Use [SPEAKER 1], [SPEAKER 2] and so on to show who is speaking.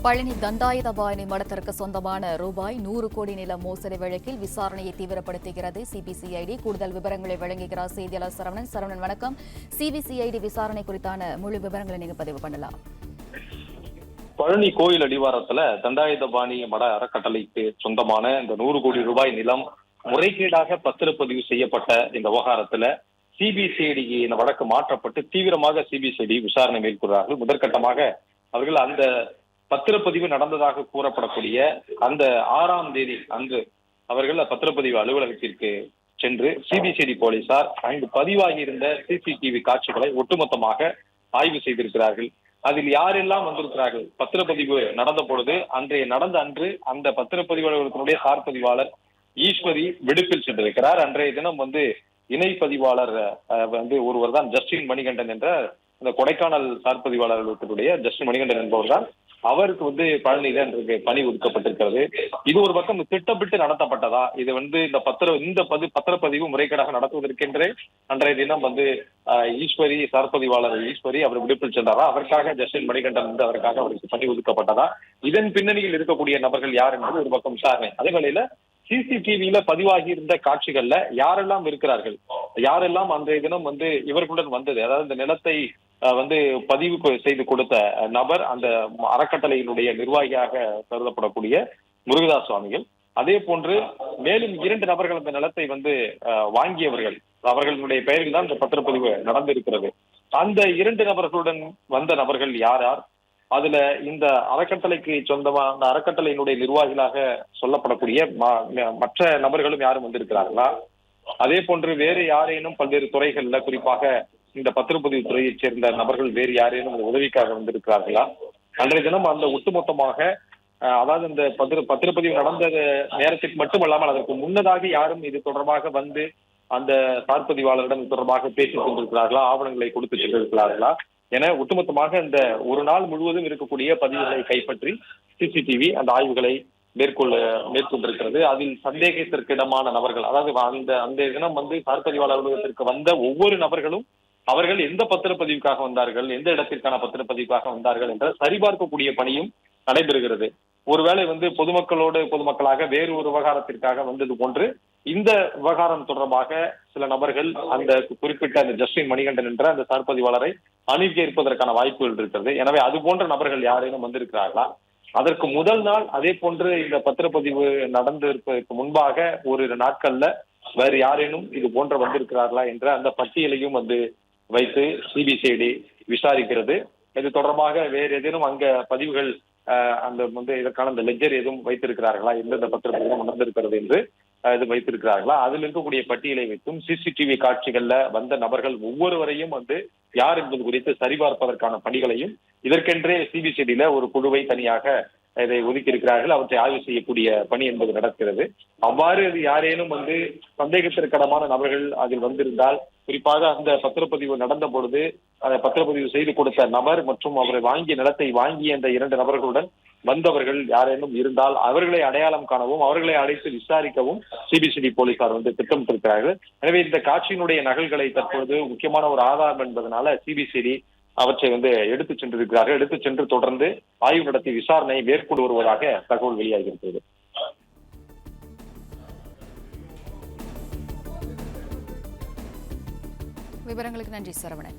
[SPEAKER 1] பழனி தண்டாயுதபாணி மடத்திற்கு சொந்தமான ரூபாய் 100 கோடி நில மோசடி வழக்கில் விசாரணையை தீவிரப்படுத்துகிறது சிபிசிஐடி. கூடுதல் விவரங்களை வழங்குகிறார் செய்தியாளர் சரவணன். சரவணன், வணக்கம். சிபிசிஐடி விசாரணை குறித்தான முழு விவரங்களை நீங்க பதிவு பண்ணலாம்.
[SPEAKER 2] பழனி கோயில் அடிவாரத்துல தண்டாயுதபாணி மட அறக்கட்டளைக்கு சொந்தமான இந்த 100 கோடி ரூபாய் நிலம் முறைகேடாக பத்திரப்பதிவு செய்யப்பட்ட இந்த விவகாரத்துல சிபிசிஐடிக்கு இந்த வழக்கு மாற்றப்பட்டு தீவிரமாக சிபிசிஐடி விசாரணை மேற்கொள்கிறார்கள். முதற்கட்டமாக அவர்கள் அந்த பத்திரப்பதிவு நடந்ததாக கூறப்படக்கூடிய அந்த 6ஆம் தேதி அன்று அவர்கள் பத்திரப்பதிவு அலுவலகத்திற்கு சென்று சிபிசிஐடி போலீசார் அங்கு பதிவாகி இருந்த சிசிடிவி காட்சிகளை ஒட்டுமொத்தமாக ஆய்வு செய்திருக்கிறார்கள். அதில் யாரெல்லாம் வந்திருக்கிறார்கள், பத்திரப்பதிவு நடந்த பொழுது நடந்த அன்று அந்த பத்திரப்பதிவு அலுவலகத்தினுடைய சார்பதிவாளர் ஈஸ்வரி விடுப்பில் சென்றிருக்கிறார். அன்றைய தினம் இணை பதிவாளர் ஒருவர் தான் ஜஸ்டின் மணிகண்டன் என்ற இந்த கொடைக்கானல் சார்பதிவாளர் அலுவலகத்தினுடைய ஜஸ்டின் மணிகண்டன் என்பவர் தான். அவருக்கு பழனியில இன்றைக்கு பணி ஒதுக்கப்பட்டிருக்கிறது. இது ஒரு பக்கம் திட்டமிட்டு நடத்தப்பட்டதா, இது இந்த பத்திரப்பதிவு முறைகேடாக நடத்துவதற்கென்றே அன்றைய தினம் ஈஸ்வரி சார்பதிவாளர் ஈஸ்வரி அவர் விடுப்பில் சென்றாரா, அதற்காக ஜஸ்டின் மணிகண்டன் அவருக்காக அவருக்கு பணி ஒதுக்கப்பட்டதா, இதன் பின்னணியில் இருக்கக்கூடிய நபர்கள் யார் என்பது ஒரு பக்கம் விசாரணை. அதே வேளையில சிசிடிவியில பதிவாகி இருந்த காட்சிகள்ல யாரெல்லாம் இருக்கிறார்கள், யாரெல்லாம் அன்றைய தினம் இவர்களுடன் வந்தது, அதாவது இந்த நிலத்தை பதிவு செய்து கொடுத்த நபர் அந்த அறக்கட்டளையினுடைய நிர்வாகியாக கருதப்படக்கூடிய முருகதாஸ் சுவாமிகள், அதே போன்று மேலும் 2 நபர்கள் அந்த நிலத்தை வாங்கியவர்கள், அவர்களுடைய பெயரில் தான் இந்த பத்திரப்பதிவு நடந்திருக்கிறது. அந்த 2 நபர்களுடன் வந்த நபர்கள் யார் யார், அதுல இந்த அறக்கட்டளைக்கு சொந்தமான அந்த அறக்கட்டளையினுடைய நிர்வாகிகளாக சொல்லப்படக்கூடிய மற்ற நபர்களும் யாரும் வந்திருக்கிறார்களா, அதே போன்று வேறு யாரேனும் பல்வேறு துறைகள்ல குறிப்பாக இந்த பத்திரப்பதிவு துறையைச் சேர்ந்த நபர்கள் வேறு யாரேனும் உதவிக்காக வந்திருக்கிறார்களா, அன்றைய தினம் அந்த ஒட்டுமொத்தமாக அதாவது இந்த பத்திரப்பதிவு நடந்த நேரத்துக்கு மட்டுமல்லாமல் அதற்கு முன்னதாக யாரும் இது தொடர்பாக அந்த சார்பதிவாளரிடம் இது தொடர்பாக பேசிக் கொண்டிருக்கிறார்களா, ஆவணங்களை கொடுத்து சென்றிருக்கிறார்களா என ஒட்டுமொத்தமாக இந்த ஒரு நாள் முழுவதும் இருக்கக்கூடிய பதிவுகளை கைப்பற்றி சிசிடிவி அந்த ஆய்வுகளை மேற்கொண்டிருக்கிறது. அதில் சந்தேகத்திற்கிடமான நபர்கள், அதாவது அந்த தினம் சார்பதிவாளர் அலுவலகத்திற்கு வந்த ஒவ்வொரு நபர்களும் அவர்கள் எந்த பத்திரப்பதிவுக்காக வந்தார்கள், எந்த இடத்திற்கான பத்திரப்பதிவுக்காக வந்தார்கள் என்ற சரிபார்க்கக்கூடிய பணியும் நடைபெறுகிறது. ஒருவேளை பொதுமக்களாக வேறு ஒரு விவகாரத்திற்காக வந்தது போன்று இந்த விவகாரம் தொடர்பாக சில நபர்கள் அந்த குறிப்பிட்ட அந்த ஜஸ்டின் மணிகண்டன் என்ற அந்த சார்பதிவாளரை அணுகேற்பதற்கான வாய்ப்புகள் இருக்கிறது. எனவே அது போன்ற நபர்கள் யாரேனும் வந்திருக்கிறார்களா, அதற்கு முதல் நாள் அதே போன்று இந்த பத்திரப்பதிவு நடந்திருப்பதற்கு முன்பாக ஓரிரு நாட்கள்ல வேறு யாரேனும் இது போன்ற வந்திருக்கிறார்களா என்ற அந்த பட்டியலையும் வைத்து சிபிசிஐடி விசாரிக்கிறது. இது தொடர்பாக வேறு ஏதேனும் அங்க பதிவுகள் இதற்கான இந்த லெஜர் எதுவும் வைத்திருக்கிறார்களா, எந்தெந்த பத்திரப்பதிவு நடந்திருக்கிறது என்று இது வைத்திருக்கிறார்களா, அதில் இருக்கக்கூடிய பட்டியலை வைத்தும் சிசிடிவி காட்சிகள்ல வந்த நபர்கள் ஒவ்வொருவரையும் யார் என்பது குறித்து சரிபார்ப்பதற்கான பணிகளையும் இதற்கென்றே சிபிசிஐடியில ஒரு குழுவை தனியாக இதை ஒதுக்கி இருக்கிறார்கள். அவற்றை ஆய்வு செய்யக்கூடிய பணி என்பது நடக்கிறது. அவ்வாறு அது யாரேனும் சந்தேகத்திற்கிடமான நபர்கள் அதில் வந்திருந்தால், குறிப்பாக அந்த பத்திரப்பதிவு நடந்த பொழுது அந்த பத்திரப்பதிவு செய்து கொடுத்த நபர் மற்றும் அவரை வாங்கிய நிலத்தை வாங்கிய அந்த 2 நபர்களுடன் வந்தவர்கள் யாரேனும் இருந்தால் அவர்களை அடையாளம் காணவும் அவர்களை அழைத்து விசாரிக்கவும் சிபிசிஐடி போலீசார் திட்டமிட்டிருக்கிறார்கள். எனவே இந்த காட்சியினுடைய நகல்களை தற்பொழுது முக்கியமான ஒரு ஆதாரம் என்பதனால சிபிசிஐடி அவற்றை எடுத்துச் சென்றிருக்கிறார்கள். எடுத்துச் சென்று தொடர்ந்து ஆய்வு நடத்தி விசாரணையை மேற்கொண்டு வருவதாக தகவல் வெளியாகியிருக்கிறது.
[SPEAKER 1] விவரங்களுக்கு நன்றி சரவணன்.